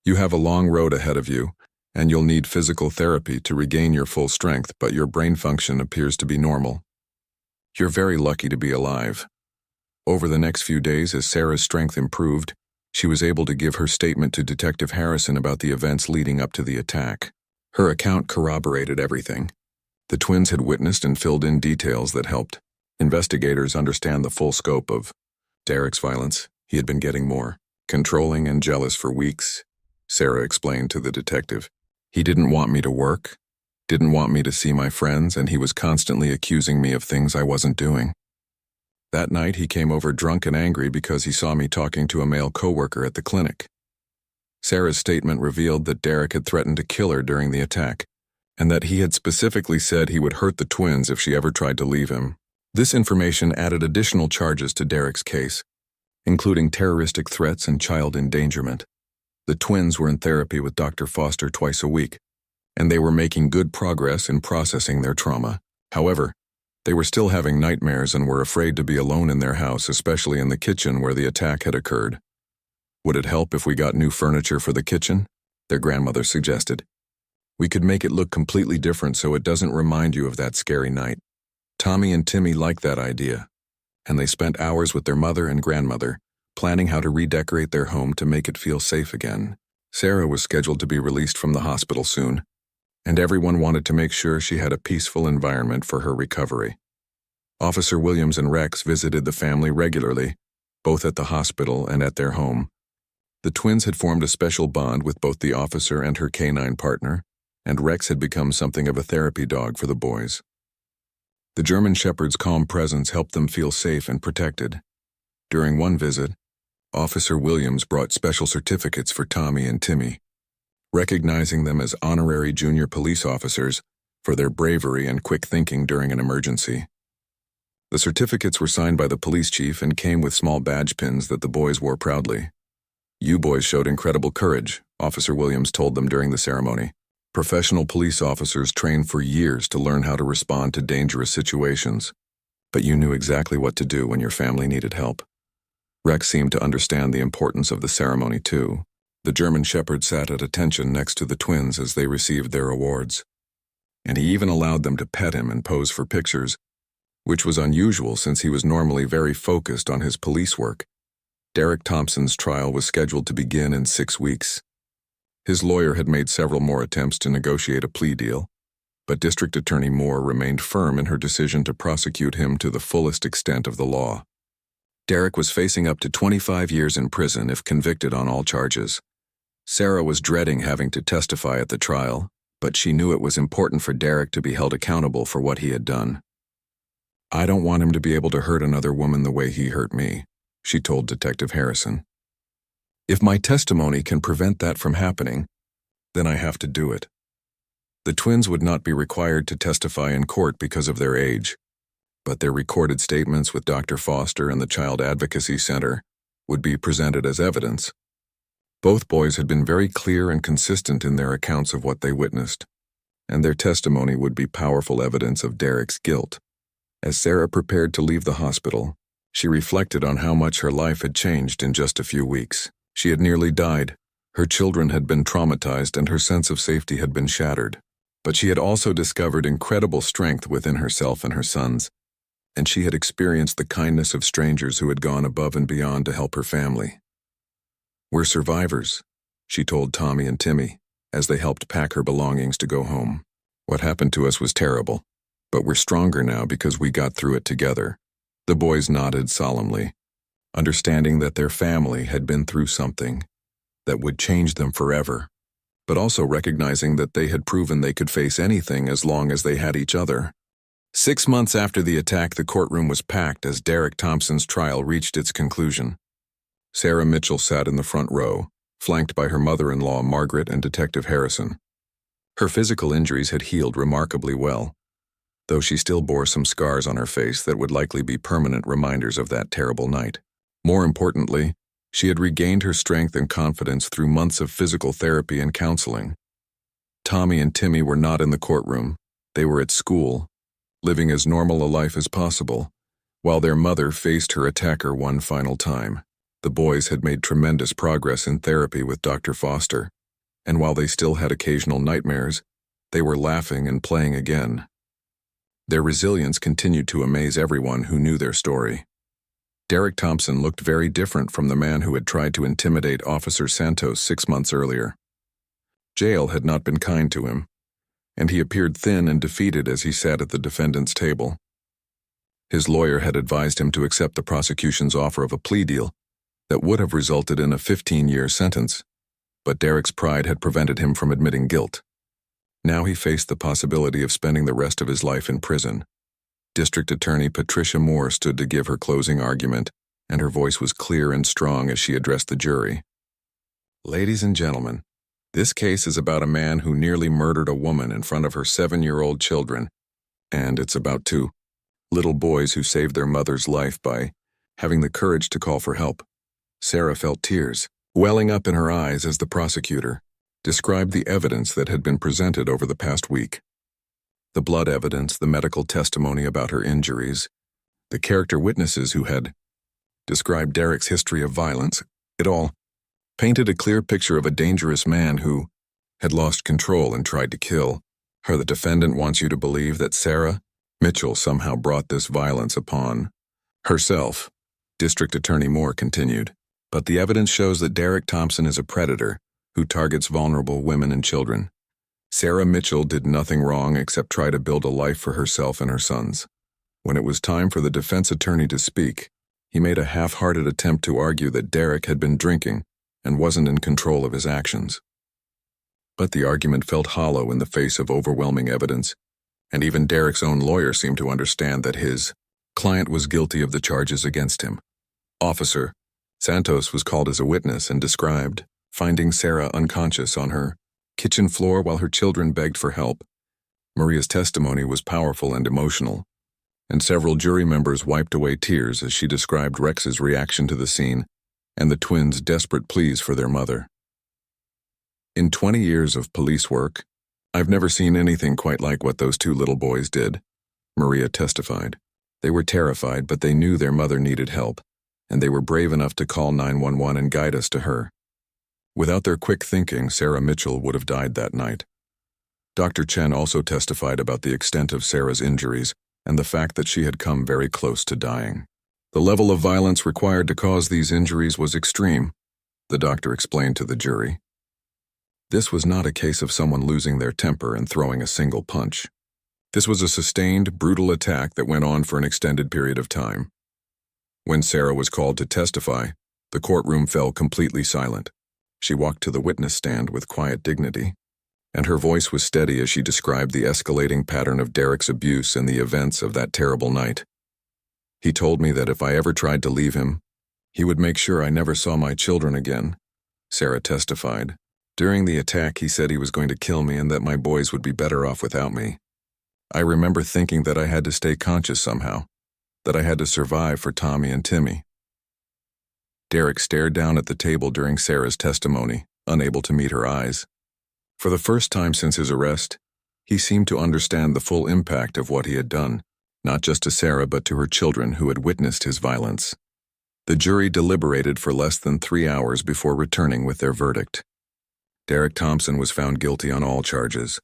"You have a long road ahead of you, and you'll need physical therapy to regain your full strength, but your brain function appears to be normal. You're very lucky to be alive." Over the next few days, as Sarah's strength improved, she was able to give her statement to Detective Harrison about the events leading up to the attack. Her account corroborated everything. The twins had witnessed and filled in details that helped investigators understand the full scope of Derek's violence. He had been getting more controlling and jealous for weeks, Sarah explained to the detective. "He didn't want me to work, didn't want me to see my friends, and he was constantly accusing me of things I wasn't doing. That night he came over drunk and angry because he saw me talking to a male coworker at the clinic." Sarah's statement revealed that Derek had threatened to kill her during the attack, and that he had specifically said he would hurt the twins if she ever tried to leave him. This information added additional charges to Derek's case, including terroristic threats and child endangerment. The twins were in therapy with Dr. Foster twice a week, and they were making good progress in processing their trauma. However, they were still having nightmares and were afraid to be alone in their house, especially in the kitchen where the attack had occurred. "Would it help if we got new furniture for the kitchen?" their grandmother suggested. "We could make it look completely different so it doesn't remind you of that scary night." Tommy and Timmy liked that idea, and they spent hours with their mother and grandmother, planning how to redecorate their home to make it feel safe again. Sarah was scheduled to be released from the hospital soon, and everyone wanted to make sure she had a peaceful environment for her recovery. Officer Williams and Rex visited the family regularly, both at the hospital and at their home. The twins had formed a special bond with both the officer and her canine partner, and Rex had become something of a therapy dog for the boys. The German Shepherd's calm presence helped them feel safe and protected. During one visit, Officer Williams brought special certificates for Tommy and Timmy, recognizing them as honorary junior police officers for their bravery and quick thinking during an emergency. The certificates were signed by the police chief and came with small badge pins that the boys wore proudly. "You boys showed incredible courage," Officer Williams told them during the ceremony. "Professional police officers train for years to learn how to respond to dangerous situations, but you knew exactly what to do when your family needed help." Rex seemed to understand the importance of the ceremony too. The German Shepherd sat at attention next to the twins as they received their awards, and he even allowed them to pet him and pose for pictures, which was unusual since he was normally very focused on his police work. Derek Thompson's trial was scheduled to begin in 6 weeks. His lawyer had made several more attempts to negotiate a plea deal, but District Attorney Moore remained firm in her decision to prosecute him to the fullest extent of the law. Derek was facing up to 25 years in prison if convicted on all charges. Sarah was dreading having to testify at the trial, but she knew it was important for Derek to be held accountable for what he had done. "I don't want him to be able to hurt another woman the way he hurt me," she told Detective Harrison. "If my testimony can prevent that from happening, then I have to do it." The twins would not be required to testify in court because of their age, but their recorded statements with Dr. Foster and the Child Advocacy Center would be presented as evidence. Both boys had been very clear and consistent in their accounts of what they witnessed, and their testimony would be powerful evidence of Derek's guilt. As Sarah prepared to leave the hospital, she reflected on how much her life had changed in just a few weeks. She had nearly died, her children had been traumatized, and her sense of safety had been shattered. But she had also discovered incredible strength within herself and her sons, and she had experienced the kindness of strangers who had gone above and beyond to help her family. "We're survivors," she told Tommy and Timmy as they helped pack her belongings to go home. "What happened to us was terrible, but we're stronger now because we got through it together." The boys nodded solemnly, understanding that their family had been through something that would change them forever, but also recognizing that they had proven they could face anything as long as they had each other. 6 months after the attack, the courtroom was packed as Derek Thompson's trial reached its conclusion. Sarah Mitchell sat in the front row, flanked by her mother-in-law Margaret and Detective Harrison. Her physical injuries had healed remarkably well, though she still bore some scars on her face that would likely be permanent reminders of that terrible night. More importantly, She had regained her strength and confidence through months of physical therapy and counseling. Tommy and Timmy were not in the courtroom. They were at school, living as normal a life as possible, while their mother faced her attacker one final time. The boys had made tremendous progress in therapy with Dr. Foster, and while they still had occasional nightmares, they were laughing and playing again. Their resilience continued to amaze everyone who knew their story. Derek Thompson looked very different from the man who had tried to intimidate Officer Santos 6 months earlier. Jail had not been kind to him, and he appeared thin and defeated as he sat at the defendant's table. His lawyer had advised him to accept the prosecution's offer of a plea deal that would have resulted in a 15-year sentence, but Derek's pride had prevented him from admitting guilt. Now he faced the possibility of spending the rest of his life in prison. District Attorney Patricia Moore stood to give her closing argument, and her voice was clear and strong as she addressed the jury. Ladies and gentlemen, this case is about a man who nearly murdered a woman in front of her 7-year-old children, and it's about 2 little boys who saved their mother's life by having the courage to call for help. Sarah felt tears welling up in her eyes as the prosecutor described the evidence that had been presented over the past week. The blood evidence, the medical testimony about her injuries, the character witnesses who had described Derek's history of violence, it all painted a clear picture of a dangerous man who had lost control and tried to kill her. The defendant wants you to believe that Sarah Mitchell somehow brought this violence upon herself, District Attorney Moore continued. But the evidence shows that Derek Thompson is a predator who targets vulnerable women and children. Sarah Mitchell did nothing wrong except try to build a life for herself and her sons. When it was time for the defense attorney to speak, he made a half-hearted attempt to argue that Derek had been drinking and wasn't in control of his actions. But the argument felt hollow in the face of overwhelming evidence, and even Derek's own lawyer seemed to understand that his client was guilty of the charges against him. Officer Santos was called as a witness and described finding Sarah unconscious on her kitchen floor while her children begged for help. Maria's testimony was powerful and emotional, and several jury members wiped away tears as she described Rex's reaction to the scene and the twins' desperate pleas for their mother. In 20 years of police work, I've never seen anything quite like what those 2 little boys did, Maria testified. They were terrified, but they knew their mother needed help, and they were brave enough to call 911 and guide us to her. Without their quick thinking, Sarah Mitchell would have died that night. Dr. Chen also testified about the extent of Sarah's injuries and the fact that she had come very close to dying. The level of violence required to cause these injuries was extreme, the doctor explained to the jury. This was not a case of someone losing their temper and throwing a single punch. This was a sustained, brutal attack that went on for an extended period of time. When Sarah was called to testify, the courtroom fell completely silent. She walked to the witness stand with quiet dignity, and her voice was steady as she described the escalating pattern of Derek's abuse and the events of that terrible night. He told me that if I ever tried to leave him, he would make sure I never saw my children again, Sarah testified. During the attack, he said he was going to kill me and that my boys would be better off without me. I remember thinking that I had to stay conscious somehow, that I had to survive for Tommy and Timmy. Derek stared down at the table during Sarah's testimony, unable to meet her eyes. For the first time since his arrest, he seemed to understand the full impact of what he had done, not just to Sarah but to her children who had witnessed his violence. The jury deliberated for less than 3 hours before returning with their verdict. Derek Thompson was found guilty on all charges: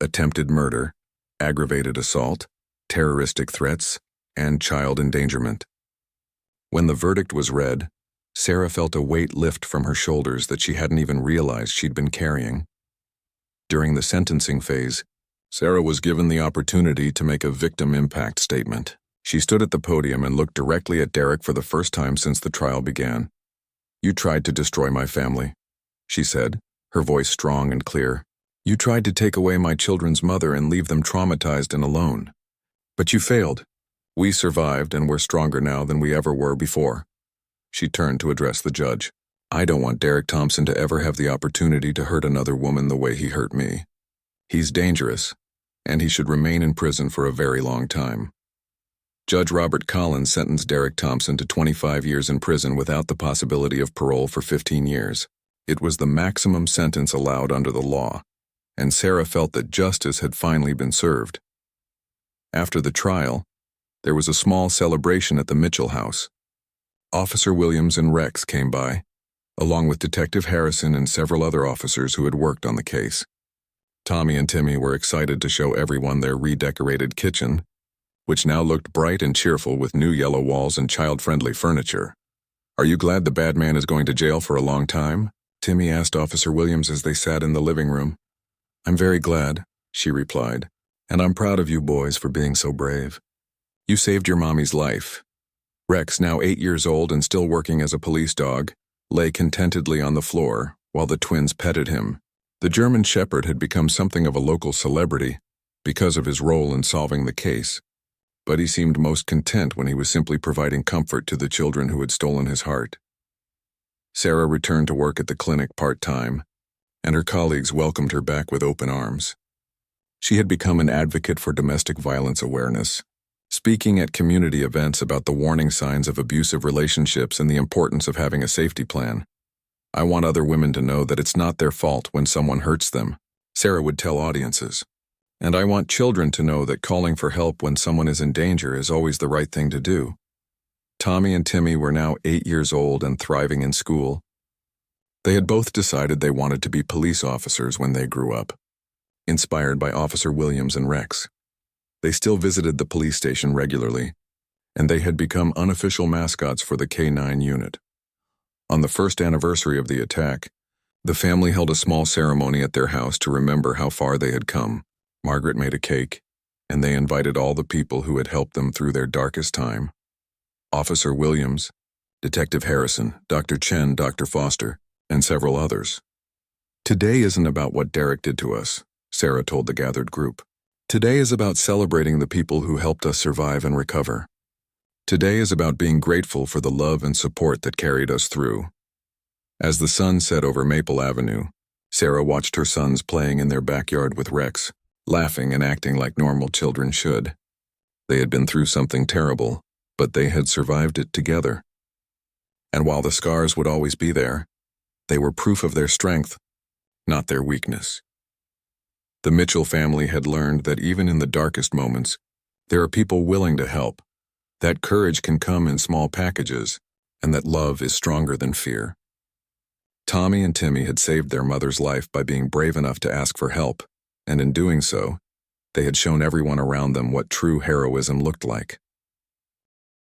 attempted murder, aggravated assault, terroristic threats, and child endangerment. When the verdict was read, Sarah felt a weight lift from her shoulders that she hadn't even realized she'd been carrying. During the sentencing phase, Sarah was given the opportunity to make a victim impact statement. She stood at the podium and looked directly at Derek for the first time since the trial began. "You tried to destroy my family," she said, her voice strong and clear. "You tried to take away my children's mother and leave them traumatized and alone. But you failed. We survived, and we're stronger now than we ever were before." She turned to address the judge. "I don't want Derek Thompson to ever have the opportunity to hurt another woman the way he hurt me. He's dangerous, and he should remain in prison for a very long time." Judge Robert Collins sentenced Derek Thompson to 25 years in prison without the possibility of parole for 15 years. It was the maximum sentence allowed under the law, and Sarah felt that justice had finally been served. After the trial, there was a small celebration at the Mitchell house. Officer Williams and Rex came by, along with Detective Harrison and several other officers who had worked on the case. Tommy and Timmy were excited to show everyone their redecorated kitchen, which now looked bright and cheerful with new yellow walls and child-friendly furniture. "Are you glad the bad man is going to jail for a long time?" Timmy asked Officer Williams as they sat in the living room. "I'm very glad," she replied, "and I'm proud of you boys for being so brave. You saved your mommy's life." Rex, now 8 years old and still working as a police dog, lay contentedly on the floor while the twins petted him. The German Shepherd had become something of a local celebrity because of his role in solving the case, but he seemed most content when he was simply providing comfort to the children who had stolen his heart. Sarah returned to work at the clinic part-time, and her colleagues welcomed her back with open arms. She had become an advocate for domestic violence awareness, speaking at community events about the warning signs of abusive relationships and the importance of having a safety plan. "I want other women to know that it's not their fault when someone hurts them," Sarah would tell audiences. "And I want children to know that calling for help when someone is in danger is always the right thing to do." Tommy and Timmy were now 8 years old and thriving in school. They had both decided they wanted to be police officers when they grew up, inspired by Officer Williams and Rex. They still visited the police station regularly, and they had become unofficial mascots for the K-9 unit. On the first anniversary of the attack, the family held a small ceremony at their house to remember how far they had come. Margaret made a cake, and they invited all the people who had helped them through their darkest time. Officer Williams, Detective Harrison, Dr. Chen, Dr. Foster, and several others. "Today isn't about what Derek did to us," Sarah told the gathered group. "Today is about celebrating the people who helped us survive and recover. Today is about being grateful for the love and support that carried us through." As the sun set over Maple Avenue, Sarah watched her sons playing in their backyard with Rex, laughing and acting like normal children should. They had been through something terrible, but they had survived it together. And while the scars would always be there, they were proof of their strength, not their weakness. The Mitchell family had learned that even in the darkest moments, there are people willing to help, that courage can come in small packages, and that love is stronger than fear. Tommy and Timmy had saved their mother's life by being brave enough to ask for help, and in doing so, they had shown everyone around them what true heroism looked like.